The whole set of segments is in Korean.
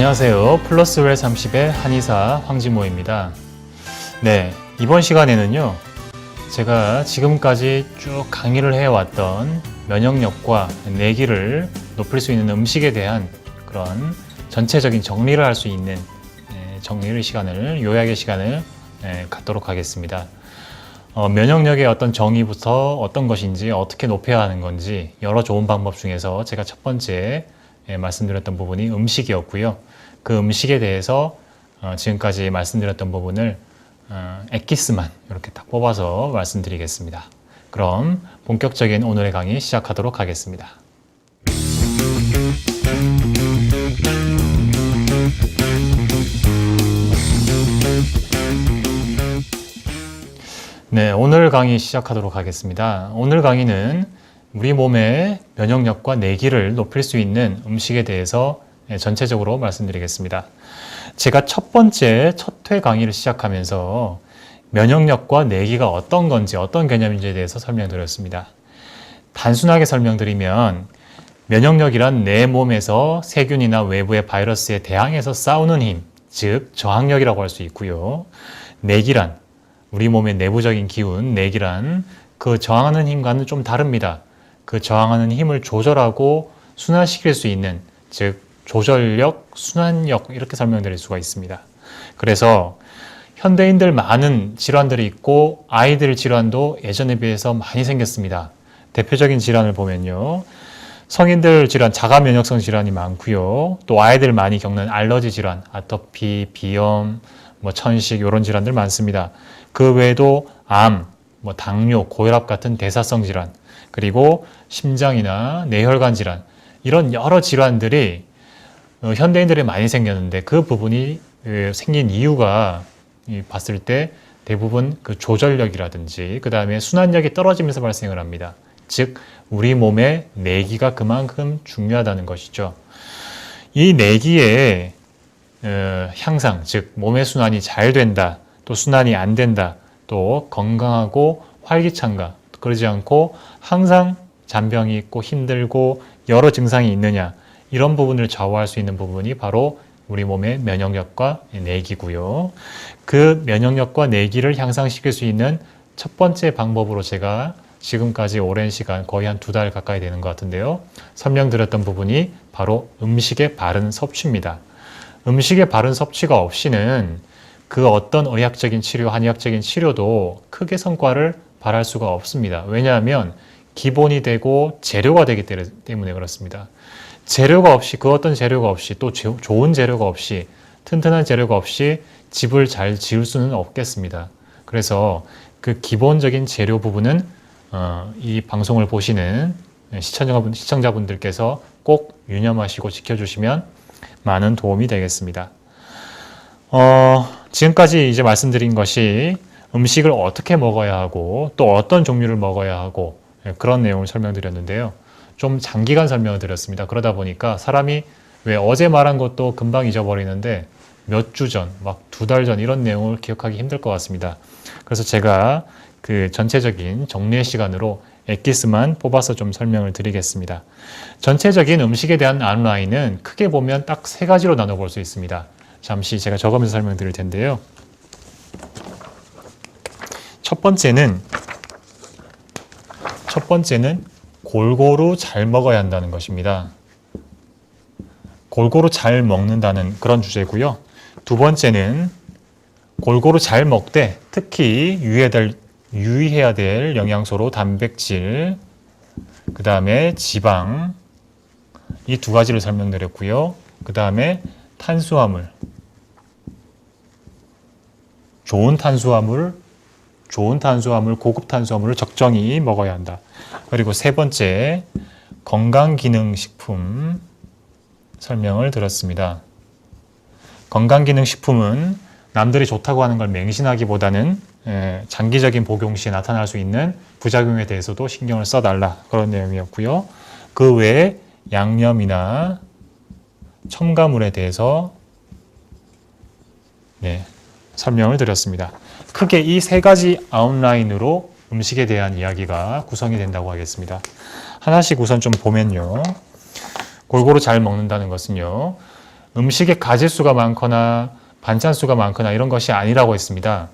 안녕하세요. 플러스웰 30의 한의사 황진모입니다. 네, 이번 시간에는요, 제가 지금까지 쭉 강의를 해왔던 면역력과 내기를 높일 수 있는 음식에 대한 그런 전체적인 정리를 할 수 있는 요약의 시간을 갖도록 하겠습니다. 면역력의 어떤 정의부터 어떤 것인지 어떻게 높여야 하는 건지 여러 좋은 방법 중에서 제가 첫 번째 말씀드렸던 부분이 음식이었고요. 그 음식에 대해서 지금까지 말씀드렸던 부분을 엑기스만 이렇게 딱 뽑아서 말씀드리겠습니다. 그럼 본격적인 오늘의 강의 시작하도록 하겠습니다. 네, 오늘 강의 시작하도록 하겠습니다. 오늘 강의는 우리 몸의 면역력과 내기를 높일 수 있는 음식에 대해서 전체적으로 말씀드리겠습니다. 제가 첫 회 강의를 시작하면서 면역력과 내기가 어떤 건지, 어떤 개념인지에 대해서 설명드렸습니다. 단순하게 설명드리면 면역력이란 내 몸에서 세균이나 외부의 바이러스에 대항해서 싸우는 힘, 즉 저항력이라고 할 수 있고요. 내기란 우리 몸의 내부적인 기운, 내기란 그 저항하는 힘과는 좀 다릅니다. 그 저항하는 힘을 조절하고 순환시킬 수 있는, 즉 조절력, 순환력 이렇게 설명드릴 수가 있습니다. 그래서 현대인들 많은 질환들이 있고 아이들 질환도 예전에 비해서 많이 생겼습니다. 대표적인 질환을 보면요. 성인들 질환, 자가 면역성 질환이 많고요. 또 아이들 많이 겪는 알러지 질환, 아토피, 비염, 천식 이런 질환들 많습니다. 그 외에도 암, 당뇨, 고혈압 같은 대사성 질환, 그리고 심장이나 뇌혈관 질환 이런 여러 질환들이 현대인들이 많이 생겼는데 그 부분이 생긴 이유가 봤을 때 대부분 그 조절력이라든지 그 다음에 순환력이 떨어지면서 발생을 합니다. 즉 우리 몸의 내기가 그만큼 중요하다는 것이죠. 이 내기의 향상, 즉 몸의 순환이 잘 된다, 또 순환이 안 된다, 또 건강하고 활기찬가, 그러지 않고 항상 잔병이 있고 힘들고 여러 증상이 있느냐, 이런 부분을 좌우할 수 있는 부분이 바로 우리 몸의 면역력과 내기고요. 그 면역력과 내기를 향상시킬 수 있는 첫 번째 방법으로 제가 지금까지 오랜 시간, 거의 한 2달 가까이 되는 것 같은데요, 설명드렸던 부분이 바로 음식의 바른 섭취입니다. 음식의 바른 섭취가 없이는 그 어떤 의학적인 치료, 한의학적인 치료도 크게 성과를 발할 수가 없습니다. 왜냐하면 기본이 되고 재료가 되기 때문에 그렇습니다. 재료가 없이, 그 어떤 재료가 없이, 또 좋은 재료가 없이, 튼튼한 재료가 없이 집을 잘 지을 수는 없겠습니다. 그래서 그 기본적인 재료 부분은 이 방송을 보시는 시청자분들께서 꼭 유념하시고 지켜주시면 많은 도움이 되겠습니다. 지금까지 이제 말씀드린 것이 음식을 어떻게 먹어야 하고 또 어떤 종류를 먹어야 하고 그런 내용을 설명드렸는데요. 좀 장기간 설명을 드렸습니다. 그러다 보니까 사람이 왜 어제 말한 것도 금방 잊어버리는데 몇 주 전, 막 2달 전 이런 내용을 기억하기 힘들 것 같습니다. 그래서 제가 그 전체적인 정리의 시간으로 엑기스만 뽑아서 좀 설명을 드리겠습니다. 전체적인 음식에 대한 아웃라인은 크게 보면 딱 3가지로 나눠볼 수 있습니다. 잠시 제가 적으면서 설명드릴 텐데요. 첫 번째는 골고루 잘 먹어야 한다는 것입니다. 골고루 잘 먹는다는 그런 주제고요. 두 번째는 골고루 잘 먹되 특히 유의해야 될 영양소로 단백질, 그 다음에 지방, 이 2가지를 설명드렸고요. 그 다음에 탄수화물, 좋은 탄수화물, 고급 탄수화물을 적정히 먹어야 한다. 그리고 세 번째, 건강기능식품 설명을 드렸습니다. 건강기능식품은 남들이 좋다고 하는 걸 맹신하기보다는 장기적인 복용 시에 나타날 수 있는 부작용에 대해서도 신경을 써달라, 그런 내용이었고요. 그 외에 양념이나 첨가물에 대해서 설명을 드렸습니다. 크게 이 3가지 아웃라인으로 음식에 대한 이야기가 구성이 된다고 하겠습니다. 하나씩 우선 좀 보면요. 골고루 잘 먹는다는 것은요. 음식의 가짓수가 많거나 반찬수가 많거나 이런 것이 아니라고 했습니다.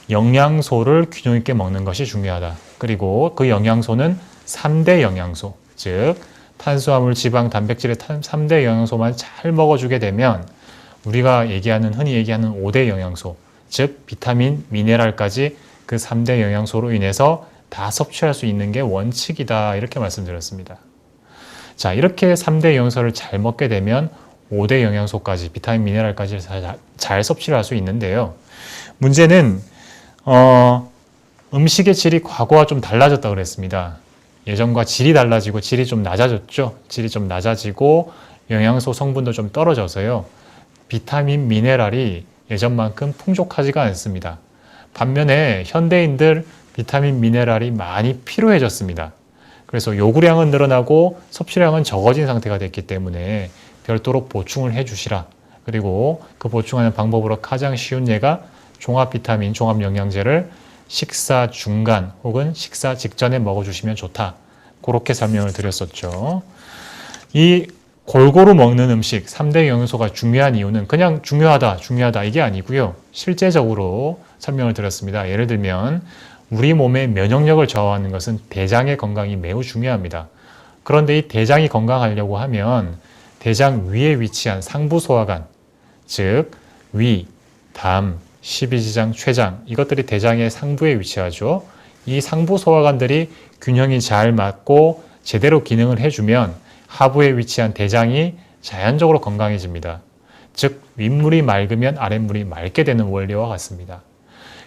영양소를 균형 있게 먹는 것이 중요하다. 그리고 그 영양소는 3대 영양소, 즉 탄수화물, 지방, 단백질의 3대 영양소만 잘 먹어주게 되면 우리가 흔히 얘기하는 5대 영양소, 즉 비타민, 미네랄까지 그 3대 영양소로 인해서 다 섭취할 수 있는 게 원칙이다. 이렇게 말씀드렸습니다. 자, 이렇게 3대 영양소를 잘 먹게 되면 5대 영양소까지, 비타민, 미네랄까지 잘 섭취를 할 수 있는데요. 문제는 음식의 질이 과거와 좀 달라졌다고 그랬습니다. 예전과 질이 달라지고 질이 좀 낮아졌죠. 질이 좀 낮아지고 영양소 성분도 좀 떨어져서요. 비타민, 미네랄이 예전만큼 풍족하지가 않습니다. 반면에 현대인들 비타민, 미네랄이 많이 필요해졌습니다. 그래서 요구량은 늘어나고 섭취량은 적어진 상태가 됐기 때문에 별도로 보충을 해주시라. 그리고 그 보충하는 방법으로 가장 쉬운 예가 종합 비타민, 종합 영양제를 식사 중간 혹은 식사 직전에 먹어주시면 좋다. 그렇게 설명을 드렸었죠. 이 골고루 먹는 음식, 3대 영양소가 중요한 이유는 그냥 중요하다 이게 아니고요. 실제적으로 설명을 드렸습니다. 예를 들면 우리 몸의 면역력을 저하하는 것은 대장의 건강이 매우 중요합니다. 그런데 이 대장이 건강하려고 하면 대장 위에 위치한 상부소화관, 즉 위, 담, 십이지장, 췌장 이것들이 대장의 상부에 위치하죠. 이 상부소화관들이 균형이 잘 맞고 제대로 기능을 해주면 하부에 위치한 대장이 자연적으로 건강해집니다. 즉 윗물이 맑으면 아랫물이 맑게 되는 원리와 같습니다.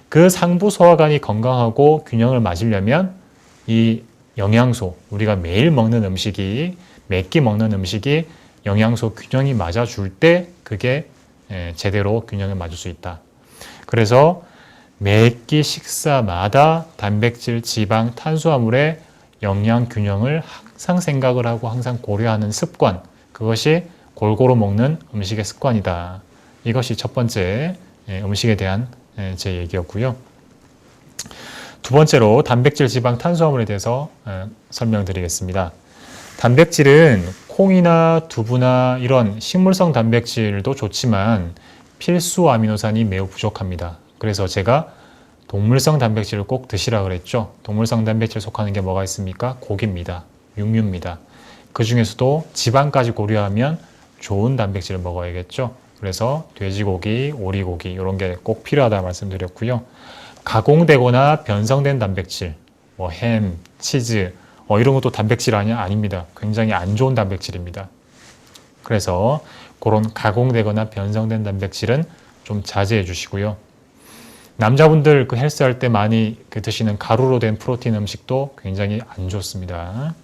그 상부소화관이 건강하고 균형을 맞으려면 이 영양소, 우리가 매일 먹는 음식이, 매끼 먹는 음식이 영양소 균형이 맞아줄 때 그게 제대로 균형을 맞을 수 있다. 그래서 매끼 식사마다 단백질, 지방, 탄수화물의 영양 균형을 항상 생각을 하고 항상 고려하는 습관, 그것이 골고루 먹는 음식의 습관이다. 이것이 첫 번째 음식에 대한 제 얘기였고요. 두 번째로 단백질, 지방, 탄수화물에 대해서 설명드리겠습니다. 단백질은 콩이나 두부나 이런 식물성 단백질도 좋지만 필수 아미노산이 매우 부족합니다. 그래서 제가 동물성 단백질을 꼭 드시라 그랬죠. 동물성 단백질 속하는 게 뭐가 있습니까? 고기입니다. 육류입니다. 그 중에서도 지방까지 고려하면 좋은 단백질을 먹어야겠죠. 그래서 돼지고기, 오리고기 이런 게 꼭 필요하다 말씀드렸고요. 가공되거나 변성된 단백질, 뭐 햄, 치즈 이런 것도 단백질 아닙니다. 굉장히 안 좋은 단백질입니다. 그래서 그런 가공되거나 변성된 단백질은 좀 자제해 주시고요. 남자분들 그 헬스할 때 많이 드시는 가루로 된 프로틴 음식도 굉장히 안 좋습니다.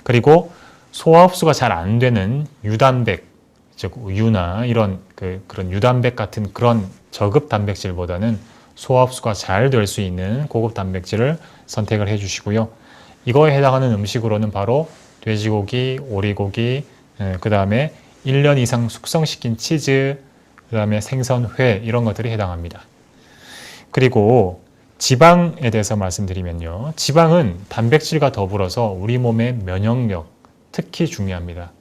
그리고 소화 흡수가 잘 안 되는 유단백, 즉 우유나 이런 그런 유단백 같은 그런 저급 단백질보다는 소화 흡수가 잘 될 수 있는 고급 단백질을 선택을 해 주시고요. 이거에 해당하는 음식으로는 바로 돼지고기, 오리고기, 그 다음에 1년 이상 숙성시킨 치즈, 그 다음에 생선, 회 이런 것들이 해당합니다. 그리고 지방에 대해서 말씀드리면요. 지방은 단백질과 더불어서 우리 몸의 면역력, 특히 중요합니다.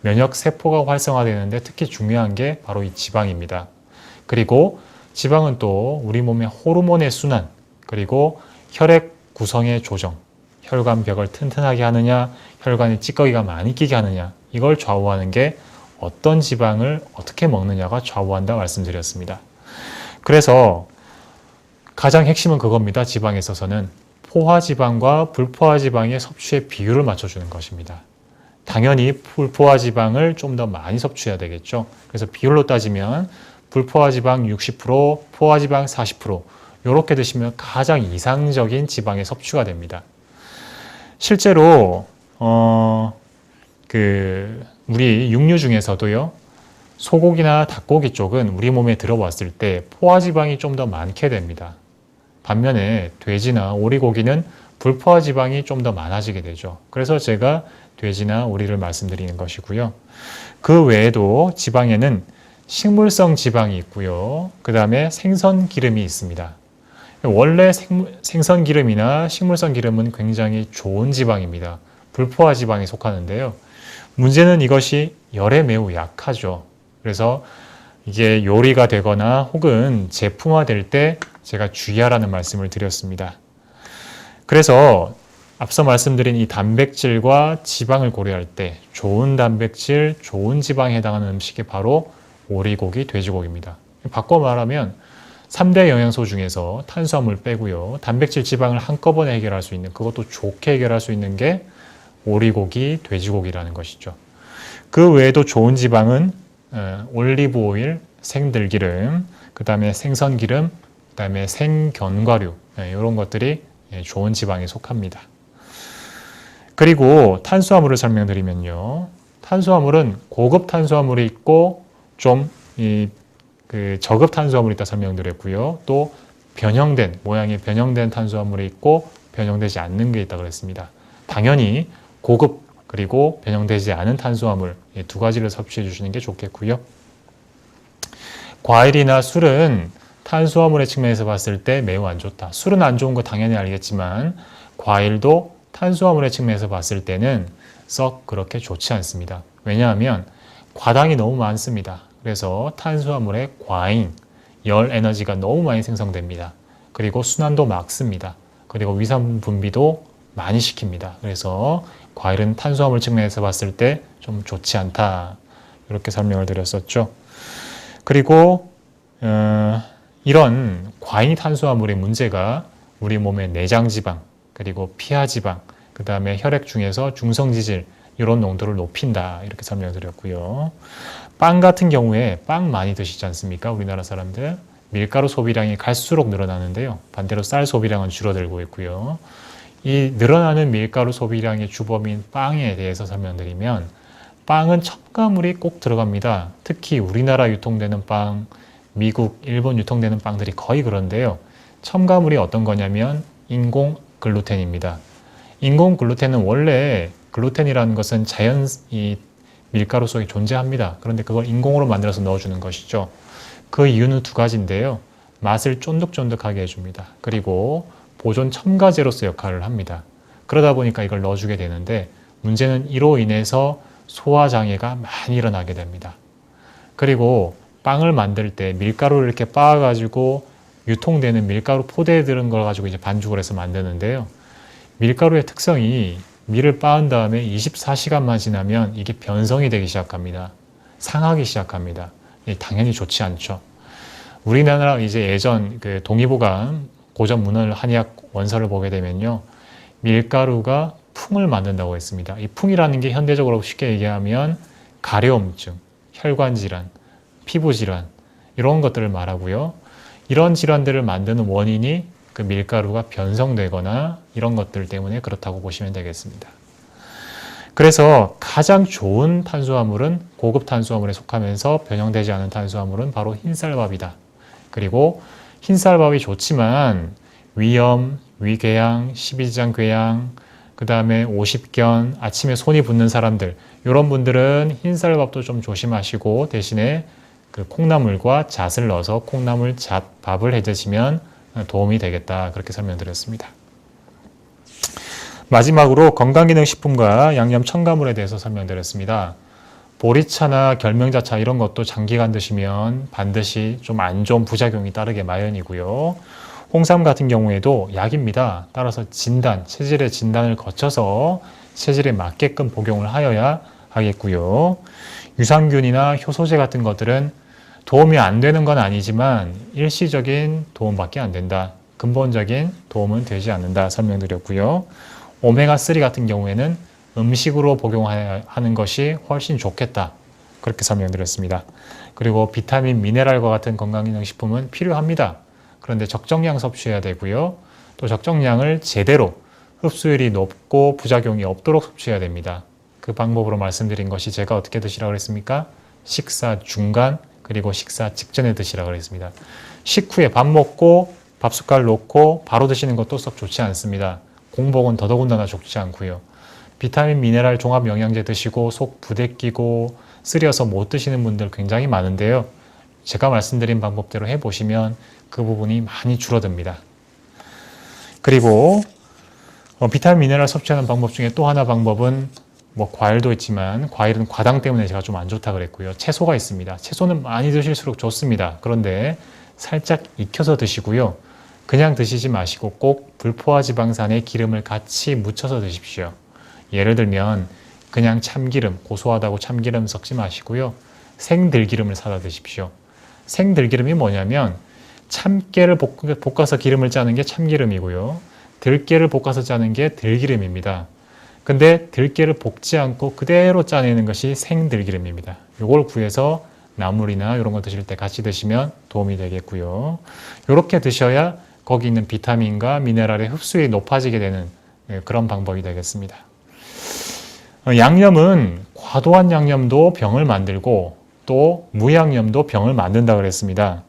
면역 세포가 활성화되는데 특히 중요한 게 바로 이 지방입니다. 그리고 지방은 또 우리 몸의 호르몬의 순환, 그리고 혈액 구성의 조정, 혈관벽을 튼튼하게 하느냐, 혈관에 찌꺼기가 많이 끼게 하느냐, 이걸 좌우하는 게 어떤 지방을 어떻게 먹느냐가 좌우한다 말씀드렸습니다. 그래서 가장 핵심은 그겁니다. 지방에 있어서는 포화지방과 불포화지방의 섭취의 비율을 맞춰주는 것입니다. 당연히 불포화지방을 좀 더 많이 섭취해야 되겠죠. 그래서 비율로 따지면 불포화지방 60%, 포화지방 40% 이렇게 드시면 가장 이상적인 지방의 섭취가 됩니다. 실제로 우리 육류 중에서도요, 소고기나 닭고기 쪽은 우리 몸에 들어왔을 때 포화지방이 좀 더 많게 됩니다. 반면에 돼지나 오리고기는 불포화지방이 좀 더 많아지게 되죠. 그래서 제가 돼지나 오리를 말씀드리는 것이고요. 그 외에도 지방에는 식물성 지방이 있고요. 그 다음에 생선 기름이 있습니다. 원래 생선 기름이나 식물성 기름은 굉장히 좋은 지방입니다. 불포화 지방에 속하는데요. 문제는 이것이 열에 매우 약하죠. 그래서 이게 요리가 되거나 혹은 제품화될 때 제가 주의하라는 말씀을 드렸습니다. 그래서 앞서 말씀드린 이 단백질과 지방을 고려할 때 좋은 단백질, 좋은 지방에 해당하는 음식이 바로 오리고기, 돼지고기입니다. 바꿔 말하면 3대 영양소 중에서 탄수화물 빼고요. 단백질, 지방을 한꺼번에 해결할 수 있는, 그것도 좋게 해결할 수 있는 게 오리고기, 돼지고기라는 것이죠. 그 외에도 좋은 지방은 올리브 오일, 생들기름, 그 다음에 생선기름, 그 다음에 생견과류, 이런 것들이 좋은 지방에 속합니다. 그리고 탄수화물을 설명드리면요. 탄수화물은 고급 탄수화물이 있고 좀 저급 탄수화물이 있다 설명드렸고요. 또 변형된, 모양이 변형된 탄수화물이 있고 변형되지 않는 게 있다 그랬습니다. 당연히 고급 그리고 변형되지 않은 탄수화물 두 가지를 섭취해 주시는 게 좋겠고요. 과일이나 술은 탄수화물의 측면에서 봤을 때 매우 안 좋다. 술은 안 좋은 거 당연히 알겠지만 과일도 탄수화물의 측면에서 봤을 때는 썩 그렇게 좋지 않습니다. 왜냐하면 과당이 너무 많습니다. 그래서 탄수화물의 과잉, 열 에너지가 너무 많이 생성됩니다. 그리고 순환도 막습니다. 그리고 위산 분비도 많이 시킵니다. 그래서 과일은 탄수화물 측면에서 봤을 때 좀 좋지 않다. 이렇게 설명을 드렸었죠. 그리고 이런 과잉 탄수화물의 문제가 우리 몸의 내장지방, 그리고 피하지방, 그 다음에 혈액 중에서 중성지질 이런 농도를 높인다. 이렇게 설명을 드렸고요. 빵 같은 경우에 빵 많이 드시지 않습니까? 우리나라 사람들. 밀가루 소비량이 갈수록 늘어나는데요. 반대로 쌀 소비량은 줄어들고 있고요. 이 늘어나는 밀가루 소비량의 주범인 빵에 대해서 설명드리면 빵은 첨가물이 꼭 들어갑니다. 특히 우리나라 유통되는 빵, 미국, 일본 유통되는 빵들이 거의 그런데요. 첨가물이 어떤 거냐면 인공 글루텐입니다. 인공 글루텐은 원래 글루텐이라는 것은 자연 이 밀가루 속에 존재합니다. 그런데 그걸 인공으로 만들어서 넣어주는 것이죠. 그 이유는 두 가지인데요. 맛을 쫀득쫀득하게 해줍니다. 그리고 보존 첨가제로서 역할을 합니다. 그러다 보니까 이걸 넣어주게 되는데 문제는 이로 인해서 소화장애가 많이 일어나게 됩니다. 그리고 빵을 만들 때 밀가루를 이렇게 빻아가지고 유통되는 밀가루 포대에 들은 걸 가지고 이제 반죽을 해서 만드는데요. 밀가루의 특성이 밀을 빻은 다음에 24시간만 지나면 이게 변성이 되기 시작합니다. 상하기 시작합니다. 당연히 좋지 않죠. 우리나라 이제 예전 그 동의보감 고전 문헌 한의학 원서를 보게 되면요. 밀가루가 풍을 만든다고 했습니다. 이 풍이라는 게 현대적으로 쉽게 얘기하면 가려움증, 혈관질환, 피부질환 이런 것들을 말하고요. 이런 질환들을 만드는 원인이 그 밀가루가 변성되거나 이런 것들 때문에 그렇다고 보시면 되겠습니다. 그래서 가장 좋은 탄수화물은 고급 탄수화물에 속하면서 변형되지 않은 탄수화물은 바로 흰쌀밥이다. 그리고 흰쌀밥이 좋지만 위염, 위궤양, 십이지장궤양, 그 다음에 오십견, 아침에 손이 붓는 사람들 이런 분들은 흰쌀밥도 좀 조심하시고 대신에 그 콩나물과 잣을 넣어서 콩나물 잣밥을 해 드시면 도움이 되겠다. 그렇게 설명드렸습니다. 마지막으로 건강기능식품과 양념 첨가물에 대해서 설명드렸습니다. 보리차나 결명자차 이런 것도 장기간 드시면 반드시 좀 안 좋은 부작용이 따르게 마련이고요. 홍삼 같은 경우에도 약입니다. 따라서 체질의 진단을 거쳐서 체질에 맞게끔 복용을 하여야 하겠고요. 유산균이나 효소제 같은 것들은 도움이 안 되는 건 아니지만 일시적인 도움밖에 안 된다. 근본적인 도움은 되지 않는다 설명드렸고요. 오메가3 같은 경우에는 음식으로 복용하는 것이 훨씬 좋겠다. 그렇게 설명드렸습니다. 그리고 비타민, 미네랄과 같은 건강기능식품은 필요합니다. 그런데 적정량 섭취해야 되고요. 또 적정량을 제대로 흡수율이 높고 부작용이 없도록 섭취해야 됩니다. 그 방법으로 말씀드린 것이 제가 어떻게 드시라고 그랬습니까? 식사 중간 그리고 식사 직전에 드시라고 그랬습니다. 식후에 밥 먹고 밥 숟갈 놓고 바로 드시는 것도 썩 좋지 않습니다. 공복은 더더군다나 좋지 않고요. 비타민, 미네랄, 종합 영양제 드시고 속 부대끼고 쓰려서 못 드시는 분들 굉장히 많은데요. 제가 말씀드린 방법대로 해보시면 그 부분이 많이 줄어듭니다. 그리고 비타민, 미네랄 섭취하는 방법 중에 또 하나 방법은 뭐 과일도 있지만 과일은 과당 때문에 제가 좀 안 좋다 그랬고요. 채소가 있습니다. 채소는 많이 드실수록 좋습니다. 그런데 살짝 익혀서 드시고요. 그냥 드시지 마시고 꼭 불포화 지방산에 기름을 같이 묻혀서 드십시오. 예를 들면 그냥 참기름, 고소하다고 참기름 섞지 마시고요. 생들기름을 사다 드십시오. 생들기름이 뭐냐면 참깨를 볶아서 기름을 짜는 게 참기름이고요. 들깨를 볶아서 짜는 게 들기름입니다. 근데 들깨를 볶지 않고 그대로 짜내는 것이 생들기름입니다. 이걸 구해서 나물이나 이런 거 드실 때 같이 드시면 도움이 되겠고요. 이렇게 드셔야 거기 있는 비타민과 미네랄의 흡수율이 높아지게 되는 그런 방법이 되겠습니다. 양념은 과도한 양념도 병을 만들고 또 무양념도 병을 만든다 그랬습니다.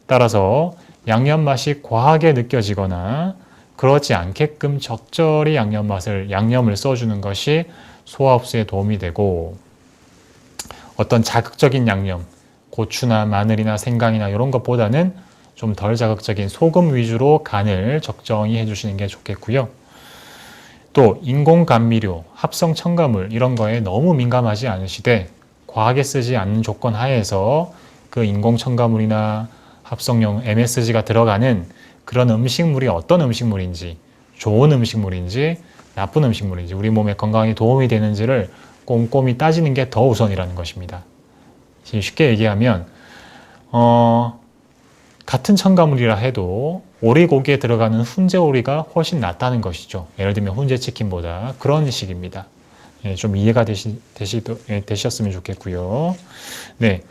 따라서 양념 맛이 과하게 느껴지거나 그렇지 않게끔 적절히 양념을 써주는 것이 소화 흡수에 도움이 되고, 어떤 자극적인 양념, 고추나 마늘이나 생강이나 이런 것보다는 좀 덜 자극적인 소금 위주로 간을 적정히 해주시는 게 좋겠고요. 또 인공 감미료, 합성 첨가물 이런 거에 너무 민감하지 않으시되 과하게 쓰지 않는 조건 하에서 그 인공 첨가물이나 합성용 MSG가 들어가는 그런 음식물이 어떤 음식물인지, 좋은 음식물인지 나쁜 음식물인지, 우리 몸에 건강에 도움이 되는지를 꼼꼼히 따지는 게 더 우선이라는 것입니다. 쉽게 얘기하면 같은 첨가물이라 해도 오리고기에 들어가는 훈제 오리가 훨씬 낫다는 것이죠. 예를 들면 훈제 치킨보다. 그런 식입니다. 좀 이해가 되셨으면 좋겠고요. 네,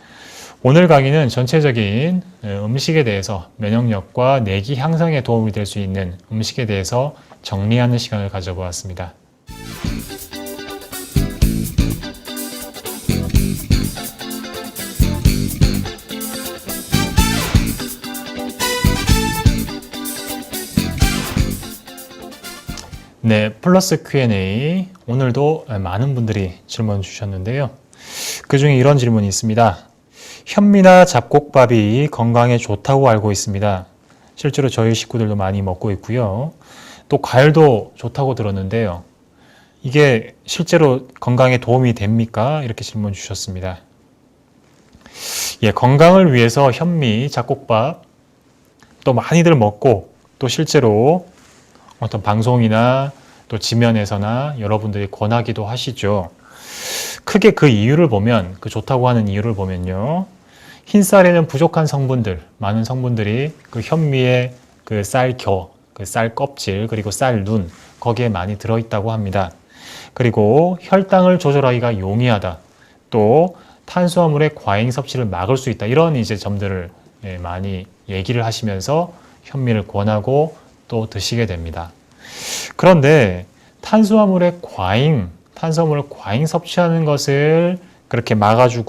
오늘 강의는 전체적인 음식에 대해서 면역력과 내기 향상에 도움이 될 수 있는 음식에 대해서 정리하는 시간을 가져보았습니다. 네, 플러스 Q&A. 오늘도 많은 분들이 질문 주셨는데요. 그 중에 이런 질문이 있습니다. 현미나 잡곡밥이 건강에 좋다고 알고 있습니다. 실제로 저희 식구들도 많이 먹고 있고요. 또 과일도 좋다고 들었는데요. 이게 실제로 건강에 도움이 됩니까? 이렇게 질문 주셨습니다. 예, 건강을 위해서 현미, 잡곡밥 또 많이들 먹고, 또 실제로 어떤 방송이나 또 지면에서나 여러분들이 권하기도 하시죠. 크게 그 이유를 보면, 그 좋다고 하는 이유를 보면요. 흰쌀에는 부족한 성분들, 많은 성분들이 그 현미의 그 쌀겨, 그 쌀 껍질, 그리고 쌀 눈, 거기에 많이 들어있다고 합니다. 그리고 혈당을 조절하기가 용이하다. 또 탄수화물의 과잉 섭취를 막을 수 있다. 이런 이제 점들을 많이 얘기를 하시면서 현미를 권하고 또 드시게 됩니다. 그런데 탄수화물을 과잉 섭취하는 것을 그렇게 막아주고